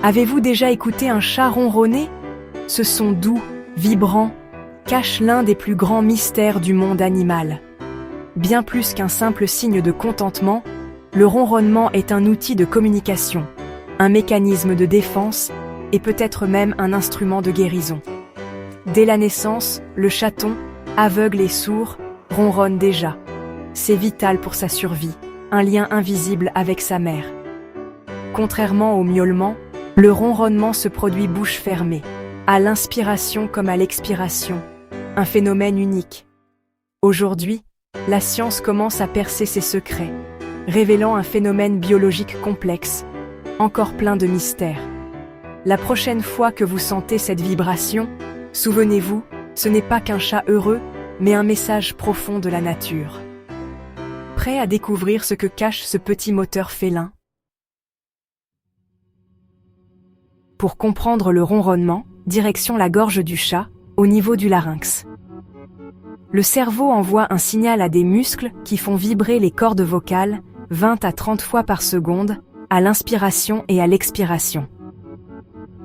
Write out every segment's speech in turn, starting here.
Avez-vous déjà écouté un chat ronronner? Ce son doux, vibrant, cache l'un des plus grands mystères du monde animal. Bien plus qu'un simple signe de contentement, le ronronnement est un outil de communication, un mécanisme de défense et peut-être même un instrument de guérison. Dès la naissance, le chaton, aveugle et sourd, ronronne déjà. C'est vital pour sa survie, un lien invisible avec sa mère. Contrairement au miaulement, le ronronnement se produit bouche fermée, à l'inspiration comme à l'expiration, un phénomène unique. Aujourd'hui, la science commence à percer ses secrets, révélant un phénomène biologique complexe, encore plein de mystères. La prochaine fois que vous sentez cette vibration, souvenez-vous, ce n'est pas qu'un chat heureux, mais un message profond de la nature. Prêt à découvrir ce que cache ce petit moteur félin? Pour comprendre le ronronnement, direction la gorge du chat, au niveau du larynx. Le cerveau envoie un signal à des muscles qui font vibrer les cordes vocales 20 à 30 fois par seconde, à l'inspiration et à l'expiration.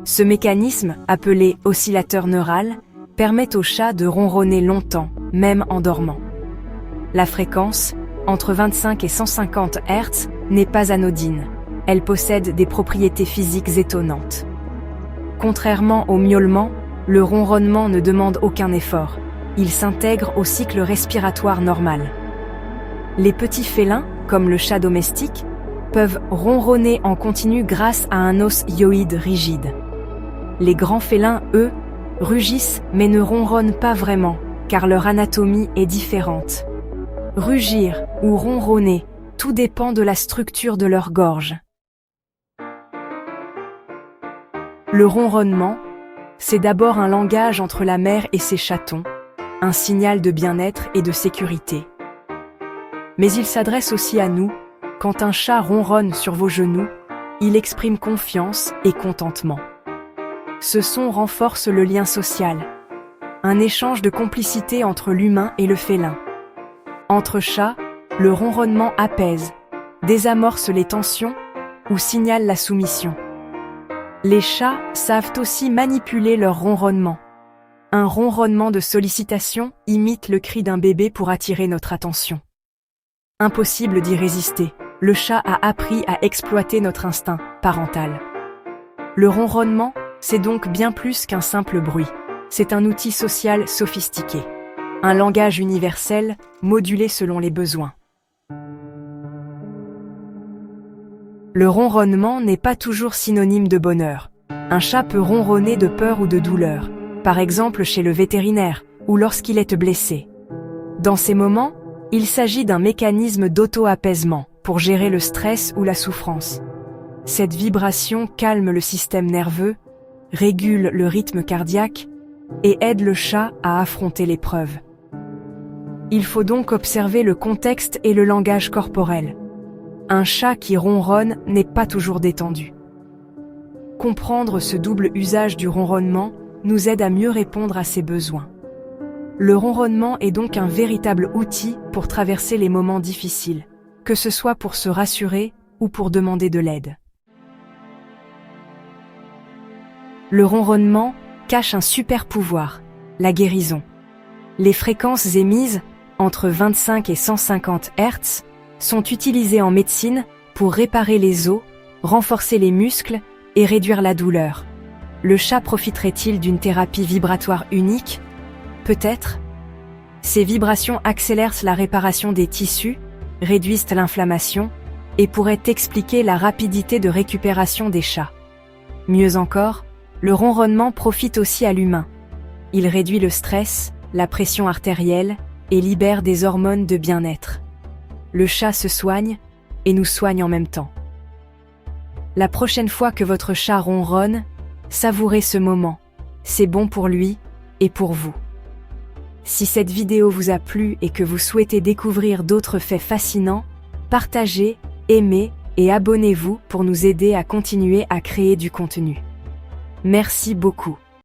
Ce mécanisme, appelé oscillateur neural, permet au chat de ronronner longtemps, même en dormant. La fréquence, entre 25 et 150 Hz, n'est pas anodine. Elle possède des propriétés physiques étonnantes. Contrairement au miaulement, le ronronnement ne demande aucun effort. Il s'intègre au cycle respiratoire normal. Les petits félins, comme le chat domestique, peuvent ronronner en continu grâce à un os hyoïde rigide. Les grands félins, eux, rugissent mais ne ronronnent pas vraiment, car leur anatomie est différente. Rugir ou ronronner, tout dépend de la structure de leur gorge. Le ronronnement, c'est d'abord un langage entre la mère et ses chatons, un signal de bien-être et de sécurité. Mais il s'adresse aussi à nous. Quand un chat ronronne sur vos genoux, il exprime confiance et contentement. Ce son renforce le lien social, un échange de complicité entre l'humain et le félin. Entre chats, le ronronnement apaise, désamorce les tensions ou signale la soumission. Les chats savent aussi manipuler leur ronronnement. Un ronronnement de sollicitation imite le cri d'un bébé pour attirer notre attention. Impossible d'y résister, le chat a appris à exploiter notre instinct parental. Le ronronnement, c'est donc bien plus qu'un simple bruit. C'est un outil social sophistiqué. Un langage universel, modulé selon les besoins. Le ronronnement n'est pas toujours synonyme de bonheur. Un chat peut ronronner de peur ou de douleur, par exemple chez le vétérinaire ou lorsqu'il est blessé. Dans ces moments, il s'agit d'un mécanisme d'auto-apaisement pour gérer le stress ou la souffrance. Cette vibration calme le système nerveux, régule le rythme cardiaque et aide le chat à affronter l'épreuve. Il faut donc observer le contexte et le langage corporel. Un chat qui ronronne n'est pas toujours détendu. Comprendre ce double usage du ronronnement nous aide à mieux répondre à ses besoins. Le ronronnement est donc un véritable outil pour traverser les moments difficiles, que ce soit pour se rassurer ou pour demander de l'aide. Le ronronnement cache un super pouvoir, la guérison. Les fréquences émises, entre 25 et 150 Hz, sont utilisées en médecine pour réparer les os, renforcer les muscles et réduire la douleur. Le chat profiterait-il d'une thérapie vibratoire unique? Peut-être. Ces vibrations accélèrent la réparation des tissus, réduisent l'inflammation et pourraient expliquer la rapidité de récupération des chats. Mieux encore, le ronronnement profite aussi à l'humain. Il réduit le stress, la pression artérielle et libère des hormones de bien-être. Le chat se soigne et nous soigne en même temps. La prochaine fois que votre chat ronronne, savourez ce moment. C'est bon pour lui et pour vous. Si cette vidéo vous a plu et que vous souhaitez découvrir d'autres faits fascinants, partagez, aimez et abonnez-vous pour nous aider à continuer à créer du contenu. Merci beaucoup.